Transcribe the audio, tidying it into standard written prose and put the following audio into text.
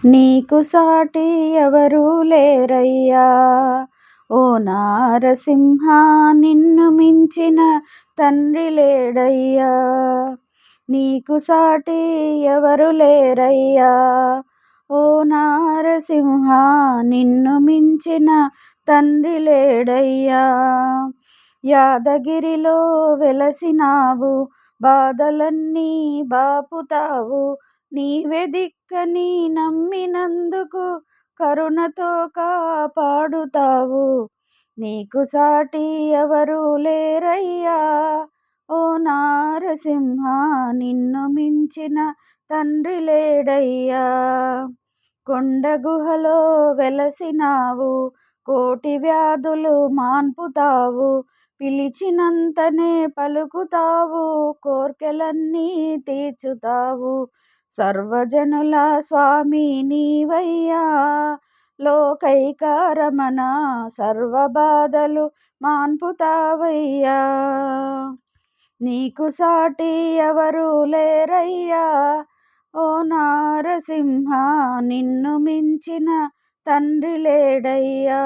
నీకు సాటి ఎవరు లేరయ్యా, ఓ నారసింహ నిన్ను మించిన తండ్రి లేడయ్యా. నీకు సాటి ఎవరు లేరయ్యా, ఓ నారసింహ నిన్ను మించిన తండ్రి లేడయ్యా. యాదగిరిలో వెలసినావు, బాధలన్నీ బాపుతావు, నీవే దిక్కని నమ్మినందుకు కరుణతో కాపాడుతావు. నీకు సాటి ఎవరు లేరయ్యా, ఓ నారసింహ నిన్ను మించిన తండ్రి లేడయ్యా. కొండ గుహలో వెలసినావు, కోటి వ్యాధులు మాన్పుతావు, పిలిచినంతనే పలుకుతావు, కోర్కెలన్నీ తీర్చుతావు. సర్వజనుల స్వామి నీవయ్యా, లోకైకారమణ సర్వ బాధలు మాన్పుతావయ్యా. నీకు సాటి ఎవరు లేరయ్యా, ఓ నారసింహ నిన్ను మించిన తండ్రి లేడయ్యా.